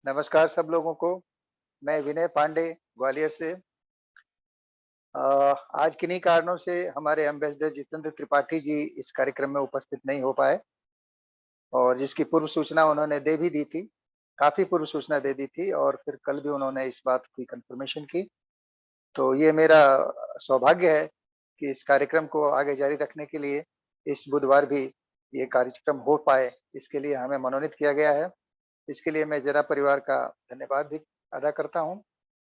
नमस्कार सब लोगों को। मैं विनय पांडे ग्वालियर से। अ, आज किन्हीं कारणों से हमारे एम्बेसडर जितेंद्र त्रिपाठी जी इस कार्यक्रम में उपस्थित नहीं हो पाए और जिसकी पूर्व सूचना उन्होंने दे भी दी थी। काफ़ी पूर्व सूचना दे दी थी और फिर कल भी उन्होंने इस बात की कन्फर्मेशन की। तो ये मेरा सौभाग्य है कि इस कार्यक्रम को आगे जारी रखने के लिए इस बुधवार भी ये कार्यक्रम हो पाए, इसके लिए हमें मनोनीत किया गया है। इसके लिए मैं ज़रा परिवार का धन्यवाद भी अदा करता हूँ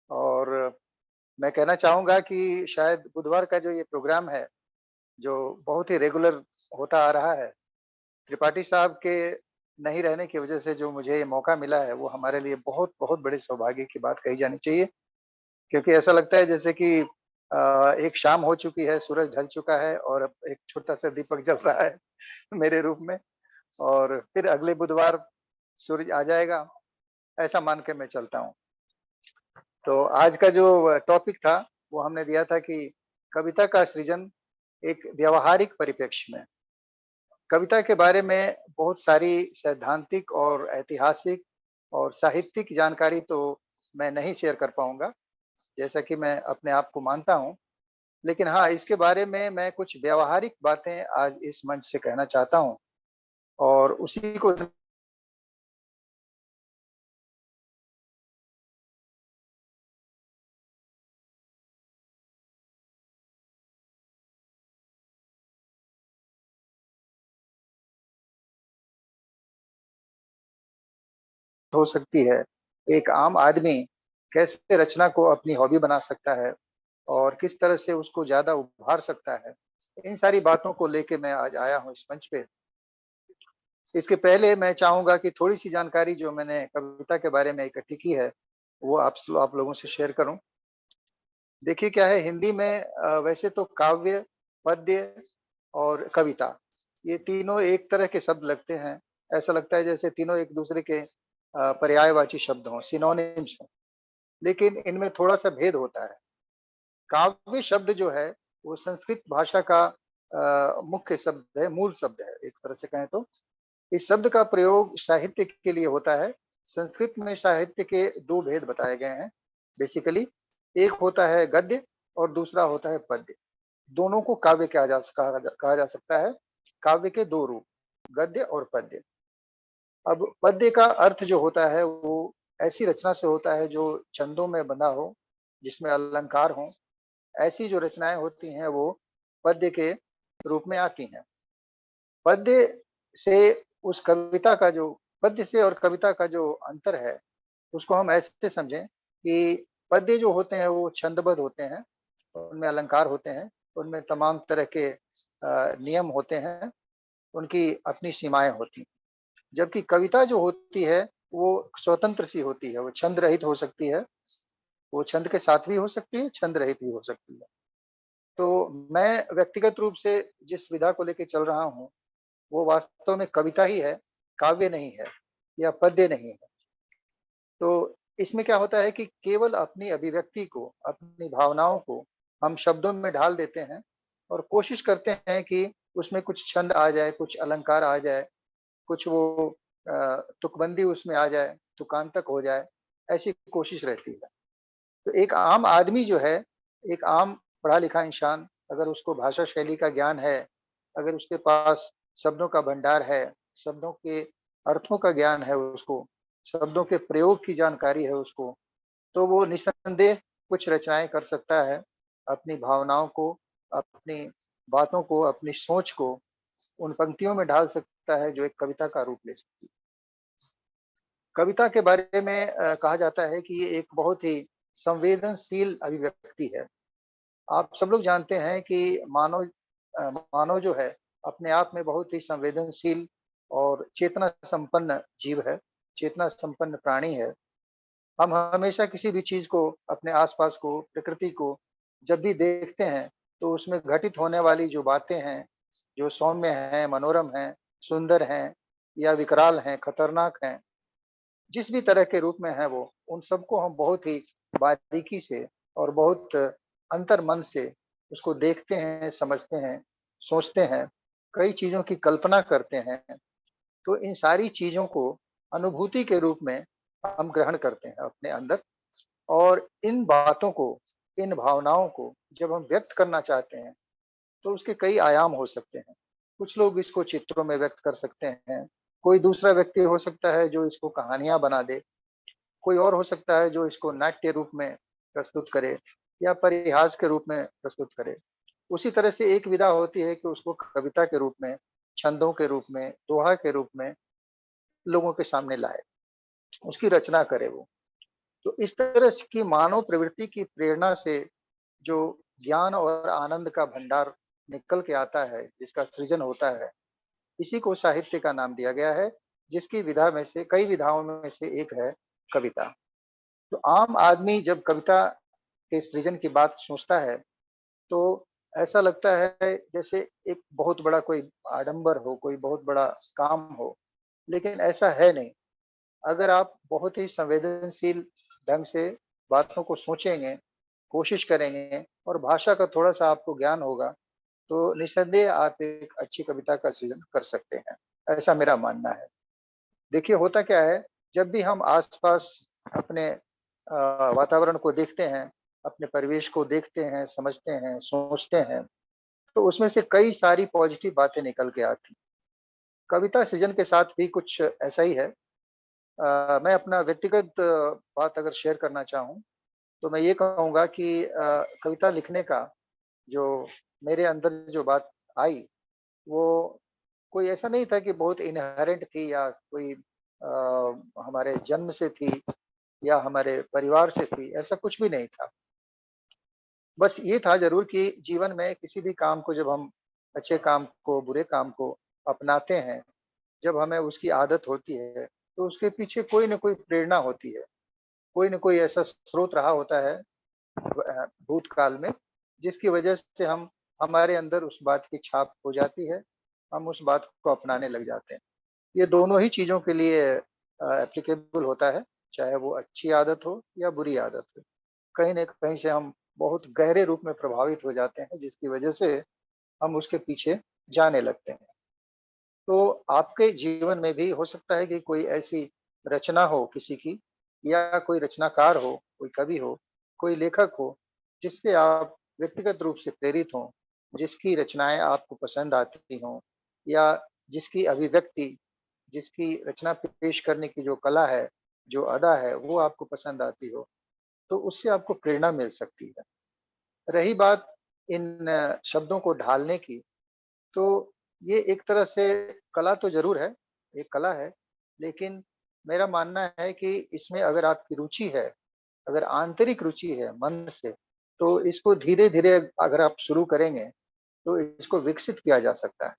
और मैं कहना चाहूँगा कि शायद बुधवार का जो ये प्रोग्राम है, जो बहुत ही रेगुलर होता आ रहा है, त्रिपाठी साहब के नहीं रहने की वजह से जो मुझे ये मौका मिला है, वो हमारे लिए बहुत-बहुत बड़े सौभाग्य की बात कही जानी चाहिए। क्योंकि ऐसा लगता है जैसे कि एक शाम हो चुकी है, सूरज ढल चुका है और अब एक छोटा-सा दीपक जल रहा है मेरे रूप में और फिर अगले बुधवार सूरज आ जाएगा, ऐसा मान के मैं चलता हूँ। तो आज का जो टॉपिक था, वो हमने दिया था कि कविता का सृजन एक व्यावहारिक परिप्रेक्ष्य में। कविता के बारे में बहुत सारी सैद्धांतिक और ऐतिहासिक और साहित्यिक जानकारी तो मैं नहीं शेयर कर पाऊँगा, जैसा कि मैं अपने आप को मानता हूँ। लेकिन हाँ, इसके बारे में मैं कुछ व्यावहारिक बातें आज इस मंच से कहना चाहता हूँ और उसी को हो सकती है। एक आम आदमी कैसे रचना को अपनी हॉबी बना सकता है और किस तरह से उसको ज़्यादा उभार सकता है। इन सारी बातों को लेके मैं आज आया हूँ इस मंच पे। इसके पहले मैं चाहूँगा कि थोड़ी-सी जानकारी जो मैंने कविता के बारे में इकट्ठी की है, वो आप लोगों से शेयर करूँ। देखिए क्या है हिंदी में वैसे तो काव्य, पद्य और कविता, ये तीनों एक तरह के शब्द लगते हैं। ऐसा लगता है जैसे तीनों एक दूसरे के पर्यायवाची शब्द हों, सिनोनिम्स हों। लेकिन इनमें थोड़ा-सा भेद होता है। काव्य शब्द जो है, वो संस्कृत भाषा का मुख्य शब्द है, मूल शब्द है, एक तरह से कहें तो। इस शब्द का प्रयोग साहित्य के लिए होता है। संस्कृत में साहित्य के 2 भेद बताए गए हैं बेसिकली। एक होता है गद्य और दूसरा होता है पद्य। दोनों को काव्य कहा जा सकता है। काव्य के 2 रूप, गद्य और पद्य। अब पद्य का अर्थ जो होता है वो ऐसी रचना से होता है जो छंदों में बंधा हो, जिसमें अलंकार हों। ऐसी जो रचनाएँ होती हैं वो पद्य के रूप में आती हैं। पद्य से उस कविता का जो पद्य से और कविता का जो अंतर है, उसको हम ऐसे समझें कि पद्य जो होते हैं वो छंदबद्ध होते हैं, उनमें अलंकार होते हैं, उनमें तमाम तरह के नियम होते हैं, उनकी अपनी सीमाएँ होती हैं। जबकि कविता जो होती है, वो स्वतंत्र सी होती है, वो छंद रहित हो सकती है, वो छंद के साथ भी हो सकती है, छंद रहित भी हो सकती है। तो मैं व्यक्तिगत रूप से जिस विधा को लेके चल रहा हूँ, वो वास्तव में कविता ही है, काव्य नहीं है या पद्य नहीं है। तो इसमें क्या होता है कि केवल अपनी अभिव्यक्ति को, अपनी भावनाओं को हम शब्दों में ढाल देते हैं और कोशिश करते हैं कि उसमें कुछ छंद आ जाए, कुछ अलंकार आ जाए, कुछ वो तुकबंदी उसमें आ जाए, तुकांतक हो जाए, ऐसी कोशिश रहती है। तो एक आम आदमी जो है, एक आम पढ़ा-लिखा इंसान अगर उसको भाषा शैली का ज्ञान है, अगर उसके पास शब्दों का भंडार है, शब्दों के अर्थों का ज्ञान है उसको, शब्दों के प्रयोग की जानकारी है उसको, तो वो निस्संदेह कुछ रचनाएँ कर सकता है। अपनी भावनाओं को, अपनी बातों को, अपनी सोच को उन पंक्तियों में ढाल सकता है जो एक कविता का रूप ले सकती है। कविता के बारे में कहा जाता है कि ये एक बहुत ही संवेदनशील अभिव्यक्ति है। आप सब लोग जानते हैं कि मानव जो है अपने आप में बहुत ही संवेदनशील और चेतना संपन्न जीव है, चेतना संपन्न प्राणी है। हम हमेशा किसी भी चीज़ को, अपने आस-पास को, प्रकृति को जब भी देखते हैं, तो उसमें घटित होने वाली जो बातें हैं, जो सौम्य हैं, मनोरम हैं, सुंदर हैं या विकराल हैं, खतरनाक हैं, जिस भी तरह के रूप में है वो, उन सबको हम बहुत ही बारीकी से और बहुत अंतर्मन से उसको देखते हैं, समझते हैं, सोचते हैं, कई चीज़ों की कल्पना करते हैं। तो इन सारी चीज़ों को अनुभूति के रूप में हम ग्रहण करते हैं अपने अंदर और इन बातों को, इन भावनाओं को जब हम व्यक्त करना चाहते हैं, तो उसके कई आयाम हो सकते हैं। कुछ लोग इसको चित्रों में व्यक्त कर सकते हैं, कोई दूसरा व्यक्ति हो सकता है जो इसको कहानियाँ बना दे, कोई और हो सकता है जो इसको नाट्य रूप में प्रस्तुत करे या परिहास के रूप में प्रस्तुत करे। उसी तरह से एक विधा होती है कि उसको कविता के रूप में, छंदों के रूप में, दोहा के रूप में लोगों के सामने लाए, उसकी रचना करे वो। तो इस तरह की मानव प्रवृत्ति की प्रेरणा से जो ज्ञान और आनंद का भंडार निकल के आता है, जिसका सृजन होता है, इसी को साहित्य का नाम दिया गया है, जिसकी विधा में से कई विधाओं में से एक है कविता। तो आम आदमी जब कविता के सृजन की बात सोचता है, तो ऐसा लगता है जैसे एक बहुत बड़ा कोई आडंबर हो, कोई बहुत बड़ा काम हो, लेकिन ऐसा है नहीं। अगर आप बहुत ही संवेदनशील ढंग से बातों को सोचेंगे, कोशिश करेंगे और भाषा का थोड़ा-सा आपको ज्ञान होगा, तो निस्संदेह आप एक अच्छी कविता का सृजन कर सकते हैं। ऐसा मेरा मानना है। देखिए होता क्या है, जब भी हम आस-पास अपने वातावरण को देखते हैं, अपने परिवेश को देखते हैं, समझते हैं, सोचते हैं, तो उसमें से कई सारी पॉजिटिव बातें निकल के आती हैं। कविता सृजन के साथ भी कुछ ऐसा ही है। मैं अपना व्यक्तिगत बात अगर शेयर करना चाहूँ, तो मैं ये कहूँगा कि कविता लिखने का जो मेरे अंदर जो बात आई, वो कोई ऐसा नहीं था कि बहुत इन्हेरेंट थी या कोई हमारे जन्म से थी या हमारे परिवार से थी, ऐसा कुछ भी नहीं था। बस ये था ज़रूर कि जीवन में किसी भी काम को जब हम अच्छे काम को, बुरे काम को अपनाते हैं, जब हमें उसकी आदत होती है, तो उसके पीछे कोई न कोई प्रेरणा होती है। कोई न कोई ऐसा स्रोत रहा होता है भूतकाल में, जिसकी वजह से हम हमारे अंदर उस बात की छाप हो जाती है, हम उस बात को अपनाने लग जाते हैं। ये दोनों ही चीज़ों के लिए एप्लीकेबल होता है, चाहे वो अच्छी आदत हो या बुरी आदत हो। कहीं न कहीं से हम बहुत गहरे रूप में प्रभावित हो जाते हैं, जिसकी वजह से हम उसके पीछे जाने लगते हैं। तो आपके जीवन में भी हो सकता है कि कोई ऐसी रचना हो किसी की या कोई रचनाकार हो, कोई कवि हो, कोई लेखक हो, जिससे आप व्यक्तिगत रूप से प्रेरित हों, जिसकी रचनाएँ आपको पसंद आती हों या जिसकी अभिव्यक्ति, जिसकी रचना पेश करने की जो कला है, जो अदा है, वो आपको पसंद आती हो, तो उससे आपको प्रेरणा मिल सकती है। रही बात इन शब्दों को ढालने की, तो ये एक तरह से कला तो ज़रूर है, एक कला है, लेकिन मेरा मानना है कि इसमें अगर आपकी रुचि है, अगर आंतरिक रुचि है मन से, तो इसको धीरे-धीरे अगर आप शुरू करेंगे, तो इसको विकसित किया जा सकता है।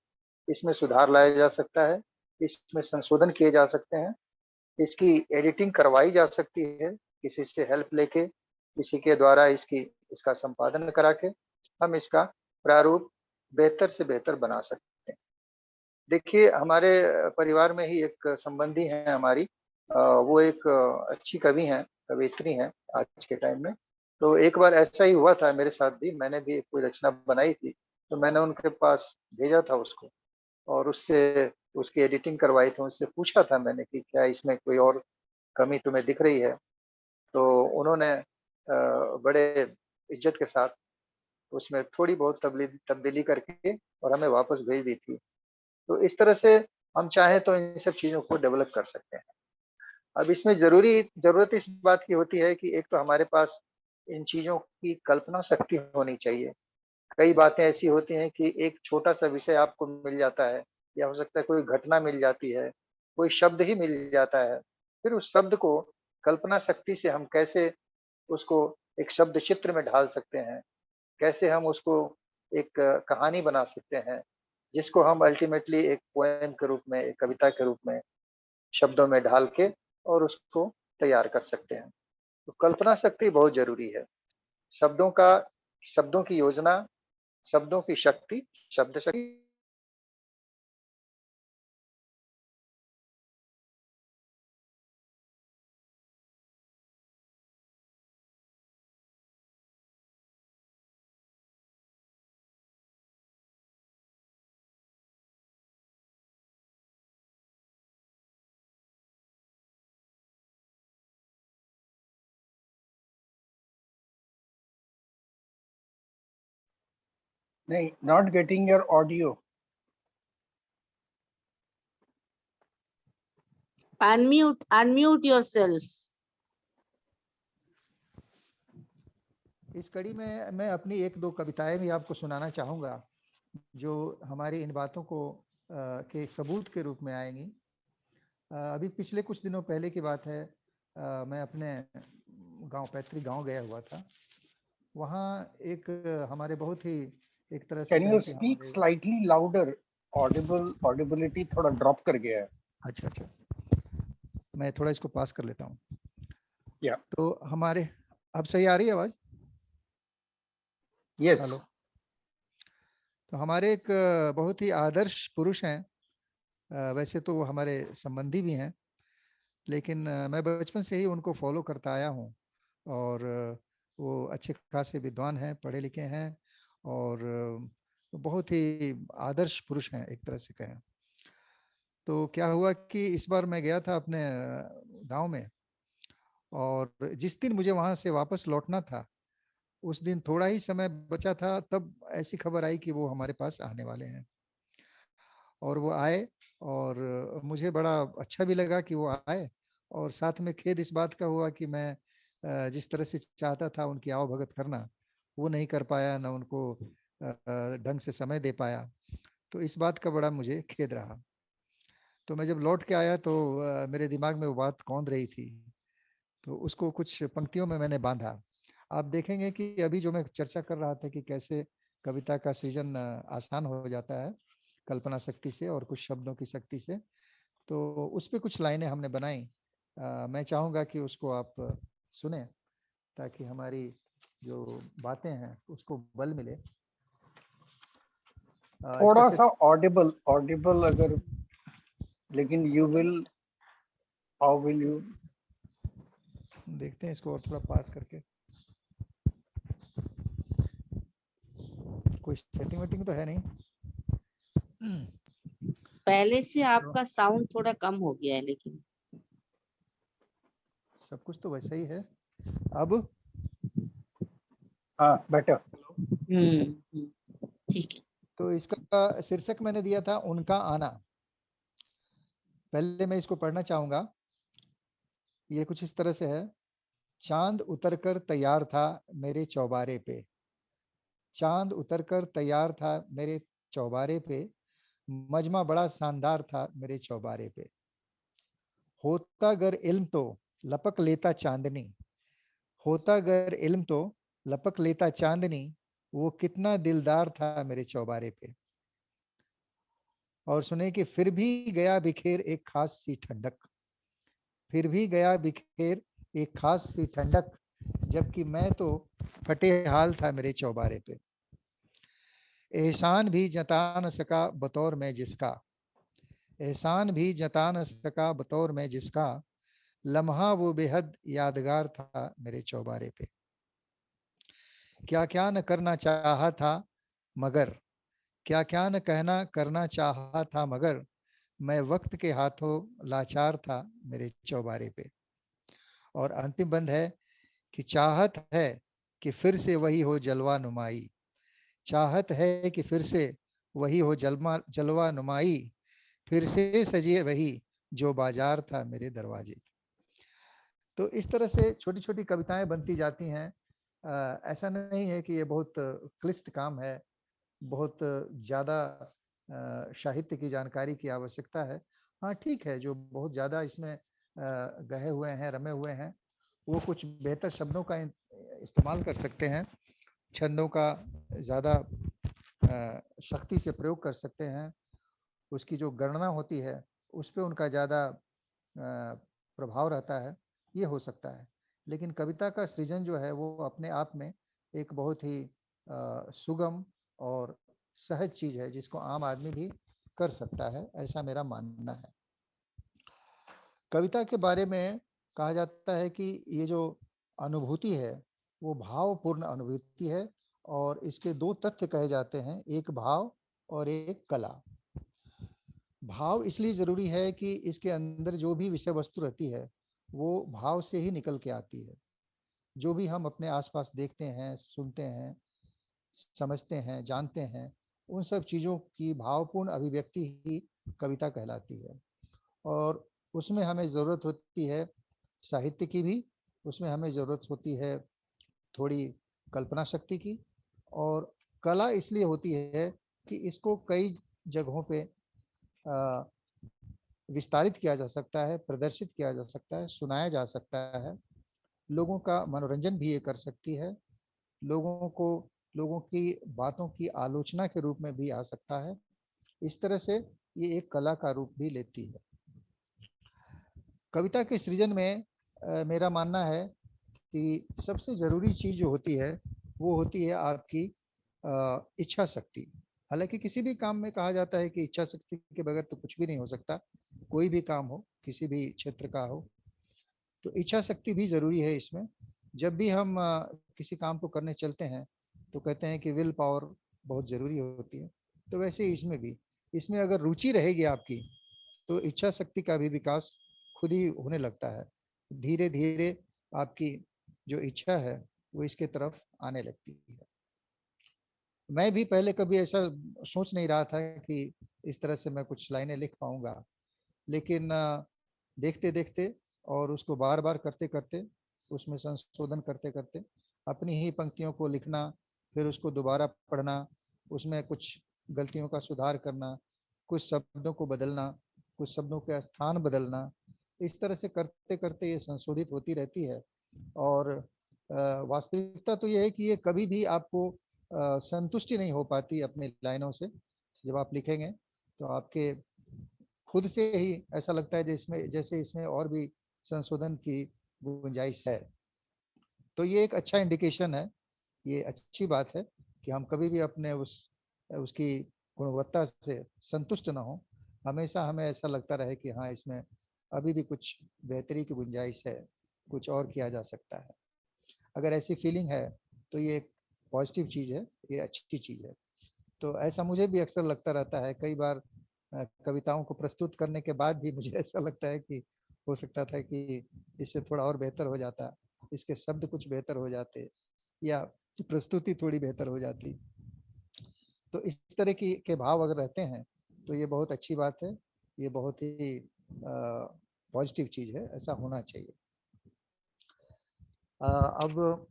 इसमें सुधार लाया जा सकता है, इसमें संशोधन किए जा सकते हैं, इसकी एडिटिंग करवाई जा सकती है, किसी से हेल्प लेके, किसी के द्वारा इसका संपादन करा के, हम इसका प्रारूप बेहतर से बेहतर बना सकते हैं। देखिए, हमारे परिवार में ही एक संबंधी हैं हमारी वो एक अच्छी कवि हैं, कवयित्री हैं आज के टाइम में। तो एक बार ऐसा ही हुआ था मेरे साथ भी, मैंने भी कोई रचना बनाई थी, तो मैंने उनके पास भेजा था उसको और उससे उसकी एडिटिंग करवाई थी, उनसे पूछा था मैंने कि क्या इसमें कोई और कमी तुम्हें दिख रही है? तो उन्होंने बड़े इज़्ज़त के साथ उसमें थोड़ी बहुत तब्दीली करके और हमें वापस भेज दी थी। तो इस तरह से हम चाहें तो इन सब चीज़ों को डेवलप कर सकते हैं। अब इसमें ज़रूरत इस बात की होती है कि एक तो हमारे पास इन चीज़ों की कल्पना शक्ति होनी चाहिए। कई बातें ऐसी होती हैं कि एक छोटा-सा विषय आपको मिल जाता है या हो सकता है कोई घटना मिल जाती है, कोई शब्द ही मिल जाता है। फिर उस शब्द को कल्पना शक्ति से हम कैसे उसको एक शब्द चित्र में ढाल सकते हैं, कैसे हम उसको एक कहानी बना सकते हैं, जिसको हम अल्टीमेटली एक पोएम के रूप में, एक कविता के रूप में, शब्दों में ढाल के और उसको तैयार कर सकते हैं। तो कल्पना शक्ति बहुत ज़रूरी है। शब्दों का शब्दों की योजना, शब्दों की शक्ति, शब्द शक्ति नहीं, not getting your audio. Unmute yourself. इस कड़ी में मैं अपनी एक दो कविताएं भी आपको सुनाना चाहूँगा, जो हमारी इन बातों को के सबूत के रूप में आएंगी। अभी पिछले कुछ दिनों पहले की बात है, मैं अपने पैतृक गांव गया हुआ था। वहाँ एक हमारे बहुत ही एक तरह से Can you कहें कि speak हमारे slightly louder? Audibility थोड़ा drop कर गया है। अच्छा, मैं थोड़ा इसको पास कर लेता हूँ। Yeah. तो हमारे, अब सही आ रही है आवाज? Yes. हेलो। तो हमारे एक बहुत ही आदर्श पुरुष हैं, वैसे तो वो हमारे संबंधी भी हैं, लेकिन मैं बचपन से ही उनको फॉलो करता आया हूँ। और वो अच्छे खासे विद्वान हैं, पढ़े लिखे हैं, और बहुत ही आदर्श पुरुष हैं एक तरह से कहें। तो क्या हुआ कि इस बार मैं गया था अपने गांव में, और जिस दिन मुझे वहां से वापस लौटना था, उस दिन थोड़ा ही समय बचा था, तब ऐसी खबर आई कि वो हमारे पास आने वाले हैं। और वो आए, और मुझे बड़ा अच्छा भी लगा कि वो आए, और साथ में खेद इस बात का हुआ कि मैं जिस तरह से चाहता था उनकी आवभगत करना, वो नहीं कर पाया, ना उनको ढंग से समय दे पाया। तो इस बात का बड़ा मुझे खेद रहा। तो मैं जब लौट के आया तो मेरे दिमाग में वो बात कौंध रही थी, तो उसको कुछ पंक्तियों में मैंने बांधा। आप देखेंगे कि अभी जो मैं चर्चा कर रहा था कि कैसे कविता का सृजन आसान हो जाता है कल्पना शक्ति से और कुछ शब्दों की शक्ति से, तो उस पे कुछ लाइनें हमने बनाई। मैं चाहूँगा कि उसको आप सुने, ताकि हमारी जो बातें हैं उसको बल मिले। थोड़ा सा audible अगर, लेकिन you will, how will you? देखते हैं इसको और थोड़ा पास करके। कोई सेटिंग वेटिंग तो है नहीं? पहले से आपका साउंड थोड़ा कम हो गया है, लेकिन सब कुछ तो वैसा ही है। अब हाँ, better. ठीक है। तो इसका शीर्षक मैंने दिया था उनका आना। पहले मैं इसको पढ़ना चाहूंगा। ये कुछ इस तरह से है। चांद उतरकर तैयार था मेरे चौबारे पे, चांद उतरकर तैयार था मेरे चौबारे पे, मजमा बड़ा शानदार था मेरे चौबारे पे। होता गर इल्म तो लपक लेता चांदनी, होता गर इल्म तो लपक लेता चांदनी, वो कितना दिलदार था मेरे चौबारे पे। और सुने कि फिर भी गया बिखेर एक खास सी ठंडक, फिर भी गया बिखेर एक खास सी ठंडक, जबकि मैं तो फटे हाल था मेरे चौबारे पे। एहसान भी जता न सका बतौर मैं जिसका, एहसान भी जता न सका बतौर मैं जिसका, लम्हा वो बेहद यादगार था मेरे चौबारे पे। क्या क्या न करना चाहा था मगर, क्या क्या न कहना करना चाहा था मगर, मैं वक्त के हाथों लाचार था मेरे चौबारे पे। और अंतिम बंद है कि चाहत है कि फिर से वही हो जलवा नुमाई, चाहत है कि फिर से वही हो जलवा नुमाई, फिर से सजे वही जो बाजार था मेरे दरवाजे। तो इस तरह से छोटी छोटी कविताएं बनती जाती हैं। ऐसा नहीं है कि ये बहुत क्लिष्ट काम है, बहुत ज़्यादा साहित्य की जानकारी की आवश्यकता है। हाँ ठीक है, जो बहुत ज़्यादा इसमें गए हुए हैं, रमे हुए हैं, वो कुछ बेहतर शब्दों का इस्तेमाल कर सकते हैं, छंदों का ज़्यादा शक्ति से प्रयोग कर सकते हैं, उसकी जो गणना होती है उस पर उनका ज़्यादा प्रभाव रहता है, ये हो सकता है। लेकिन कविता का सृजन जो है वो अपने आप में एक बहुत ही सुगम और सहज चीज है, जिसको आम आदमी भी कर सकता है, ऐसा मेरा मानना है। कविता के बारे में कहा जाता है कि ये जो अनुभूति है वो भावपूर्ण अनुभूति है, और इसके दो तथ्य कहे जाते हैं, एक भाव और एक कला। भाव इसलिए जरूरी है कि इसके अंदर जो भी विषय वस्तु रहती है वो भाव से ही निकल के आती है। जो भी हम अपने आसपास देखते हैं, सुनते हैं, समझते हैं, जानते हैं, उन सब चीज़ों की भावपूर्ण अभिव्यक्ति ही कविता कहलाती है। और उसमें हमें ज़रूरत होती है साहित्य की भी, उसमें हमें ज़रूरत होती है थोड़ी कल्पना शक्ति की, और कला इसलिए होती है कि इसको कई जगहों पे विस्तारित किया जा सकता है, प्रदर्शित किया जा सकता है, सुनाया जा सकता है, लोगों का मनोरंजन भी ये कर सकती है, लोगों को लोगों की बातों की आलोचना के रूप में भी आ सकता है। इस तरह से ये एक कला का रूप भी लेती है। कविता के सृजन में मेरा मानना है कि सबसे ज़रूरी चीज़ जो होती है वो होती है आपकी इच्छा शक्ति। हालांकि किसी भी काम में कहा जाता है कि इच्छा शक्ति के बगैर तो कुछ भी नहीं हो सकता, कोई भी काम हो, किसी भी क्षेत्र का हो, तो इच्छा शक्ति भी ज़रूरी है इसमें। जब भी हम किसी काम को करने चलते हैं तो कहते हैं कि विल पावर बहुत ज़रूरी होती है, तो वैसे ही इसमें भी, इसमें अगर रुचि रहेगी आपकी तो इच्छा शक्ति का भी विकास खुद ही होने लगता है। धीरे धीरे आपकी जो इच्छा है वो इसके तरफ आने लगती है। मैं भी पहले कभी ऐसा सोच नहीं रहा था कि इस तरह से मैं कुछ लाइनें लिख पाऊंगा, लेकिन देखते देखते और उसको बार बार करते करते, उसमें संशोधन करते करते, अपनी ही पंक्तियों को लिखना, फिर उसको दोबारा पढ़ना, उसमें कुछ गलतियों का सुधार करना, कुछ शब्दों को बदलना, कुछ शब्दों के स्थान बदलना, इस तरह से करते करते ये संशोधित होती रहती है। और वास्तविकता तो ये है कि ये कभी भी आपको संतुष्टि नहीं हो पाती अपनी लाइनों से। जब आप लिखेंगे तो आपके खुद से ही ऐसा लगता है जैसे इसमें और भी संशोधन की गुंजाइश है। तो ये एक अच्छा इंडिकेशन है, ये अच्छी बात है कि हम कभी भी अपने उसकी गुणवत्ता से संतुष्ट ना हो। हमेशा हमें ऐसा लगता रहे कि हाँ, इसमें अभी भी कुछ बेहतरी की गुंजाइश है, कुछ और किया जा सकता है। अगर ऐसी फीलिंग है तो ये एक पॉजिटिव चीज़ है, ये अच्छी चीज़ है। तो ऐसा मुझे भी अक्सर लगता रहता है। कई बार कविताओं को प्रस्तुत करने के बाद भी मुझे ऐसा लगता है कि हो सकता था कि इससे थोड़ा और बेहतर हो जाता, इसके शब्द कुछ बेहतर हो जाते, या प्रस्तुति थोड़ी बेहतर हो जाती। तो इस तरह की के भाव अगर रहते हैं तो ये बहुत अच्छी बात है, ये बहुत ही पॉजिटिव चीज़ है, ऐसा होना चाहिए। अब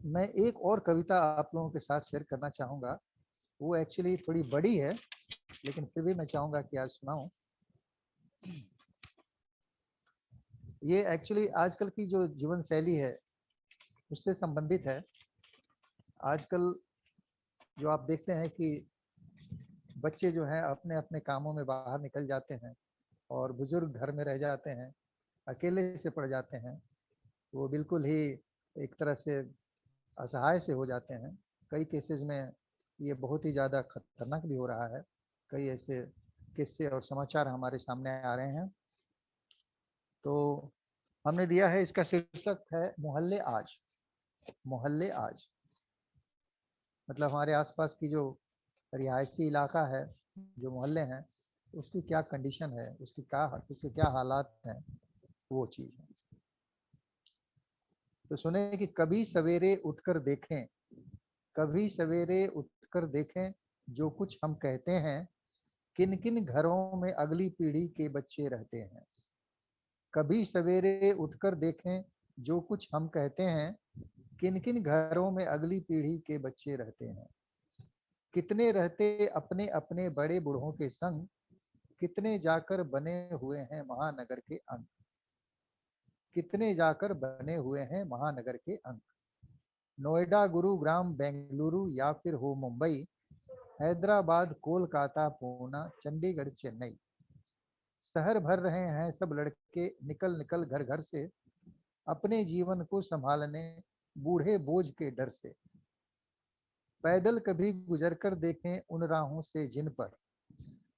मैं एक और कविता आप लोगों के साथ शेयर करना चाहूँगा। वो एक्चुअली थोड़ी बड़ी है, लेकिन फिर भी मैं चाहूँगा कि आज सुनाऊँ। ये एक्चुअली आजकल की जो जीवन शैली है उससे संबंधित है। आजकल जो आप देखते हैं कि बच्चे जो हैं अपने अपने कामों में बाहर निकल जाते हैं और बुजुर्ग घर में रह जाते हैं, अकेले से पड़ जाते हैं। वो बिल्कुल ही एक तरह से असहाय से हो जाते हैं। कई केसेस में ये बहुत ही ज़्यादा खतरनाक भी हो रहा है। कई ऐसे किस्से और समाचार हमारे सामने आ रहे हैं। तो हमने दिया है, इसका शीर्षक है मोहल्ले आज। मोहल्ले आज मतलब हमारे आसपास की जो रिहायशी इलाका है, जो मोहल्ले हैं, उसकी क्या कंडीशन है, उसके क्या हालात हैं, वो चीज़ है। तो सुने कि कभी सवेरे उठकर देखें, कभी सवेरे उठकर देखें जो कुछ हम कहते हैं, किन किन घरों में अगली पीढ़ी के बच्चे रहते हैं। कभी सवेरे उठकर देखें जो कुछ हम कहते हैं, किन किन घरों में अगली पीढ़ी के बच्चे रहते हैं। कितने रहते अपने अपने बड़े बूढ़ों के संग, कितने जाकर बने हुए हैं महानगर के अंक। कितने जाकर बने हुए हैं महानगर के अंक। नोएडा, गुरुग्राम, बेंगलुरु या फिर हो मुंबई, हैदराबाद, कोलकाता, पूना, चंडीगढ़, चेन्नई, शहर भर रहे हैं सब लड़के निकल निकल घर घर से, अपने जीवन को संभालने बूढ़े बोझ के डर से। पैदल कभी गुजर कर देखें उन राहों से जिन पर,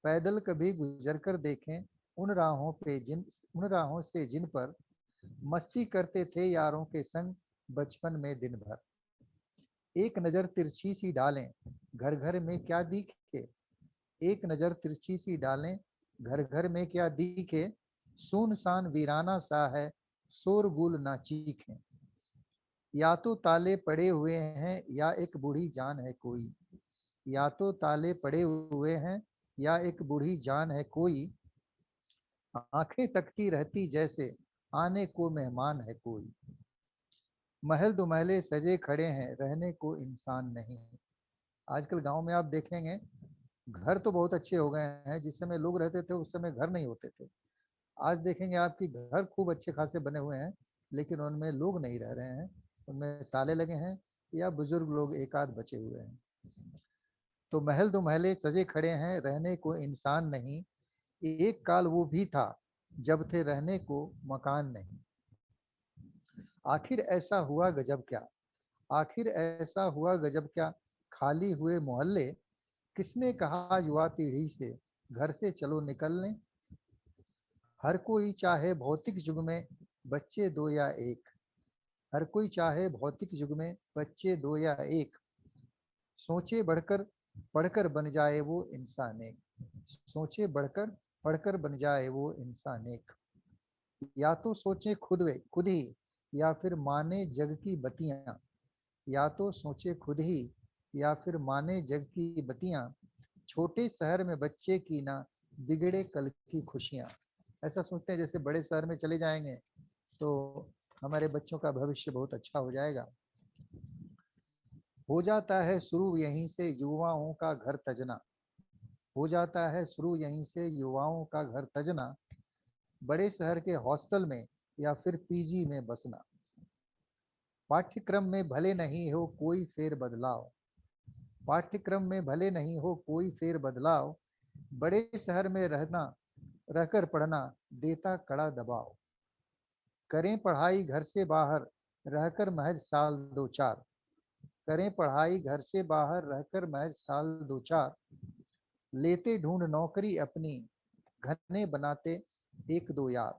पैदल कभी गुजर कर देखें उन राहों से जिन पर मस्ती करते थे यारों के संग बचपन में दिन भर। एक नजर तिरछी सी डालें घर घर में क्या दिखे, एक नजर तिरछी सी डालें घर घर में क्या दिखे, सुनसान वीराना सा है शोरगुल ना चीखें। या तो ताले पड़े हुए हैं या एक बूढ़ी जान है कोई, या तो ताले पड़े हुए हैं या एक बूढ़ी जान है कोई, आंखें तकती रहती जैसे आने को मेहमान है कोई। महल दुमहले सजे खड़े हैं, रहने को इंसान नहीं। आजकल गांव में आप देखेंगे घर तो बहुत अच्छे हो गए हैं, जिस समय लोग रहते थे उस समय घर नहीं होते थे। आज देखेंगे आपकी घर खूब अच्छे खासे बने हुए हैं, लेकिन उनमें लोग नहीं रह रहे हैं, उनमें ताले लगे हैं या बुजुर्ग लोग एक आध बचे हुए हैं। तो महल दो महले सजे खड़े हैं, रहने को इंसान नहीं। एक काल वो भी था जब थे रहने को मकान नहीं। आखिर ऐसा हुआ गजब क्या, आखिर ऐसा हुआ गजब क्या, खाली हुए मोहल्ले। किसने कहा युवा पीढ़ी से घर से चलो निकलने। हर कोई चाहे भौतिक युग में बच्चे दो या एक, हर कोई चाहे भौतिक युग में बच्चे दो या एक। सोचे बढ़कर पढ़कर बन जाए वो इंसान एक, सोचे बढ़कर पढ़कर बन जाए वो इंसान एक। या तो सोचे खुद ही या फिर माने जग की बत्तियां, या तो सोचे खुद ही या फिर माने जग की बत्तियां। छोटे शहर में बच्चे की ना बिगड़े कल की खुशियां। ऐसा सोचते हैं जैसे बड़े शहर में चले जाएंगे तो हमारे बच्चों का भविष्य बहुत अच्छा हो जाएगा। हो जाता है शुरू यहीं से युवाओं का घर तजना, हो जाता है शुरू यहीं से युवाओं का घर तजना। बड़े शहर के हॉस्टल में या फिर पीजी में बसना। पाठ्यक्रम में भले नहीं हो कोई फेर बदलाव, पाठ्यक्रम में भले नहीं हो कोई फेर बदलाव। बड़े शहर में रहना रहकर पढ़ना देता कड़ा दबाव। करें पढ़ाई घर से बाहर रहकर महज साल दो चार, करें पढ़ाई घर से बाहर रहकर महज साल दो चार। लेते ढूंढ नौकरी अपनी घने बनाते एक दो यार।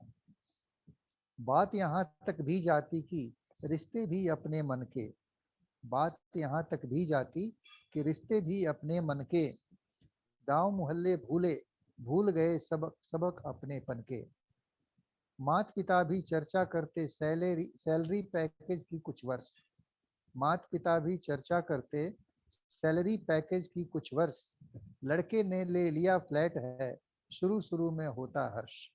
बात यहाँ तक भी जाती कि रिश्ते भी अपने मन के, बात यहाँ तक भी जाती कि रिश्ते भी अपने मन के। गांव मोहल्ले भूल गए सबक सबक अपनेपन के। माता पिता भी चर्चा करते सैलरी सैलरी पैकेज की कुछ वर्ष, माता पिता भी चर्चा करते सैलरी पैकेज की कुछ वर्ष। लड़के ने ले लिया फ्लैट है, शुरू शुरू में होता हर्ष।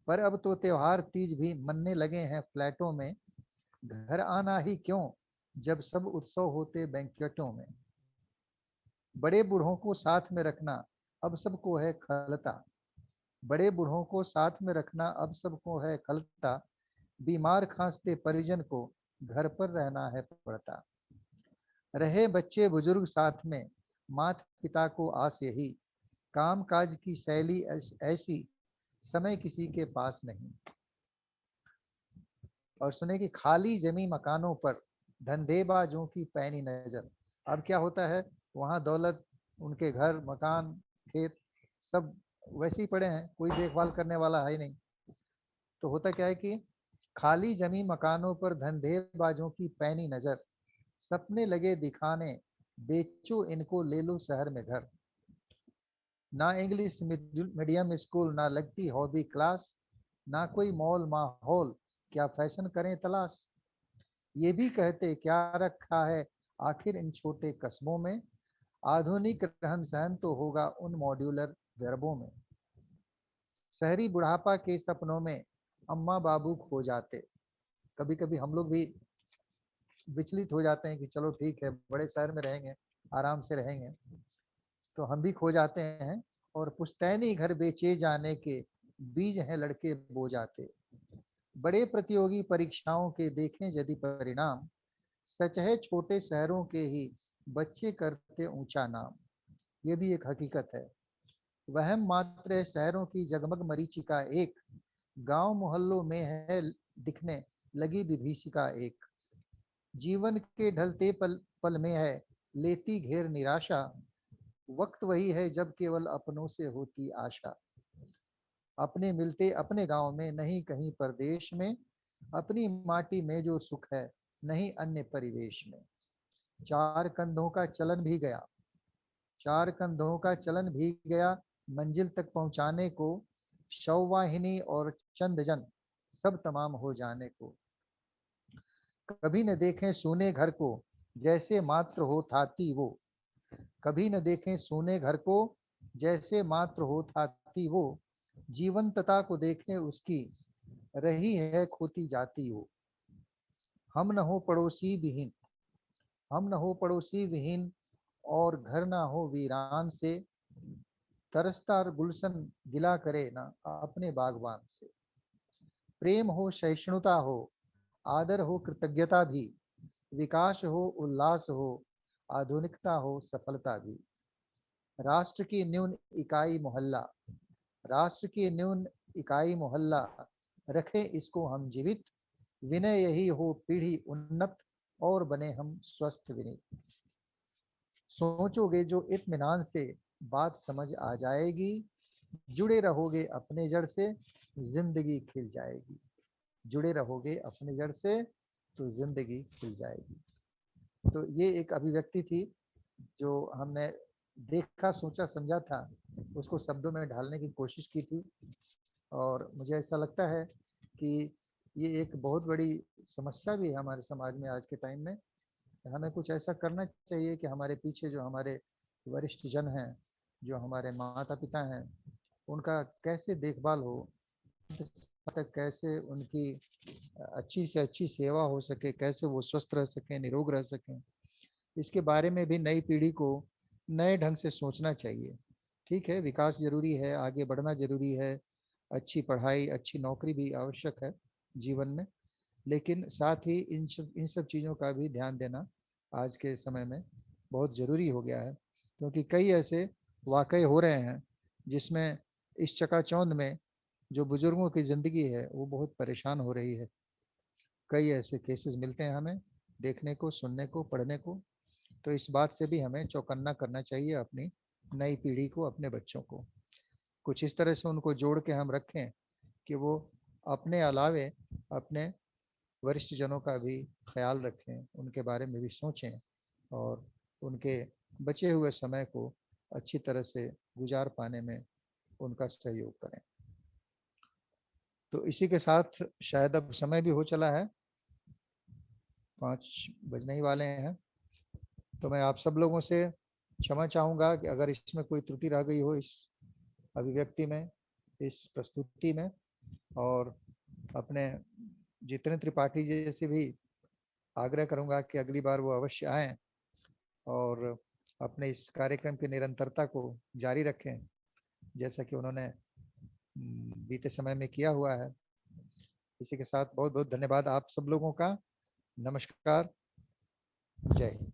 पर अब तो त्योहार तीज भी मनने लगे हैं फ्लैटों में। घर आना ही क्यों जब सब उत्सव होते बैंक्वेटों में। बड़े बूढ़ों को साथ में रखना अब सबको है खलता, बड़े बूढ़ों को साथ में रखना अब सबको है खलता। बीमार खांसते परिजन को घर पर रहना है पड़ता। रहे बच्चे बुजुर्ग साथ में माता पिता को आस यही। काम काज की शैली ऐसी समय किसी के पास नहीं। और सुने कि खाली जमी मकानों पर धंधेबाजों की पैनी नजर। अब क्या होता है, वहां दौलत, उनके घर मकान खेत सब वैसे ही पड़े हैं, कोई देखभाल करने वाला है ही नहीं। तो होता क्या है कि खाली जमी मकानों पर धंधेबाजों की पैनी नजर। सपने लगे दिखाने बेचो इनको ले लो शहर में घर। ना इंग्लिश मीडियम स्कूल, ना लगती हॉबी क्लास, ना कोई मॉल माहौल, क्या फैशन करें तलाश। ये भी कहते क्या रखा है आखिर इन छोटे कस्बों में। आधुनिक रहन सहन तो होगा उन मॉड्यूलर गरबों में। शहरी बुढ़ापा के सपनों में अम्मा बाबू खो जाते। कभी कभी हम लोग भी विचलित हो जाते हैं कि चलो ठीक है बड़े शहर में रहेंगे, आराम से रहेंगे, तो हम भी खो जाते हैं। और पुश्तैनी घर बेचे जाने के बीज हैं लड़के बो जाते। बड़े प्रतियोगी परीक्षाओं के देखें यदि परिणाम, सच है छोटे शहरों के ही बच्चे करते ऊंचा नाम। ये भी एक हकीकत है। वहम मात्र है शहरों की जगमग मरीचिका एक, गांव मोहल्लों में है दिखने लगी विभीषिका एक। जीवन के ढलते पल पल में है लेती घेर निराशा। वक्त वही है जब केवल अपनों से होती आशा। अपने मिलते अपने गांव में नहीं कहीं परदेश में, अपनी माटी में जो सुख है नहीं अन्य परिवेश में। चार कंधों का चलन भी गया, चार कंधों का चलन भी गया मंजिल तक पहुंचाने को। शववाहिनी और चंद जन सब तमाम हो जाने को। कभी न देखें सोने घर को जैसे मात्र हो थाती वो, कभी न देखें सोने घर को जैसे मात्र हो थाती वो, जीवंतता को देखें उसकी रही है खोती जाती हो। हम न हो पड़ोसी विहीन, हम न हो पड़ोसी विहीन, और घर ना हो वीरान से, तरसता गुलशन गिला करे ना अपने बागबान से। प्रेम हो सहिष्णुता हो, आदर हो कृतज्ञता भी, विकास हो उल्लास हो, आधुनिकता हो सफलता भी। राष्ट्र की न्यून इकाई मोहल्ला, राष्ट्र की न्यून इकाई मोहल्ला, रखें इसको हम जीवित, विनय यही हो पीढ़ी उन्नत, और बने हम स्वस्थ विनीत। सोचोगे जो इत्मीनान से बात समझ आ जाएगी, जुड़े रहोगे अपने जड़ से जिंदगी खिल जाएगी, जुड़े रहोगे अपने जड़ से तो जिंदगी खिल जाएगी। तो ये एक अभिव्यक्ति थी जो हमने देखा सोचा समझा था, उसको शब्दों में ढालने की कोशिश की थी। और मुझे ऐसा लगता है कि ये एक बहुत बड़ी समस्या भी है हमारे समाज में आज के टाइम में। हमें कुछ ऐसा करना चाहिए कि हमारे पीछे जो हमारे वरिष्ठ जन हैं, जो हमारे माता पिता हैं, उनका कैसे देखभाल हो, कैसे उनकी अच्छी से अच्छी सेवा हो सके, कैसे वो स्वस्थ रह सकें, निरोग रह सकें, इसके बारे में भी नई पीढ़ी को नए ढंग से सोचना चाहिए। ठीक है, विकास जरूरी है, आगे बढ़ना जरूरी है, अच्छी पढ़ाई अच्छी नौकरी भी आवश्यक है जीवन में, लेकिन साथ ही इन सब चीज़ों का भी ध्यान देना आज के समय में बहुत ज़रूरी हो गया है। क्योंकि कई ऐसे वाक़ये हो रहे हैं जिसमें इस चकाचौंध में जो बुजुर्गों की ज़िंदगी है वो बहुत परेशान हो रही है। कई ऐसे केसेस मिलते हैं हमें देखने को, सुनने को, पढ़ने को। तो इस बात से भी हमें चौकन्ना करना चाहिए अपनी नई पीढ़ी को, अपने बच्चों को। कुछ इस तरह से उनको जोड़ के हम रखें कि वो अपने अलावे अपने वरिष्ठ जनों का भी ख्याल रखें, उनके बारे में भी सोचें और उनके बचे हुए समय को अच्छी तरह से गुजार पाने में उनका सहयोग करें। तो इसी के साथ शायद अब समय भी हो चला है, 5 बजने ही वाले हैं। तो मैं आप सब लोगों से क्षमा चाहूँगा कि अगर इसमें कोई त्रुटि रह गई हो इस अभिव्यक्ति में, इस प्रस्तुति में, और अपने जितने त्रिपाठी जी से भी आग्रह करूँगा कि अगली बार वो अवश्य आएँ और अपने इस कार्यक्रम की निरंतरता को जारी रखें, जैसा कि उन्होंने बीते समय में किया हुआ है। इसी के साथ बहुत बहुत धन्यवाद आप सब लोगों का। नमस्कार, जय हिंद।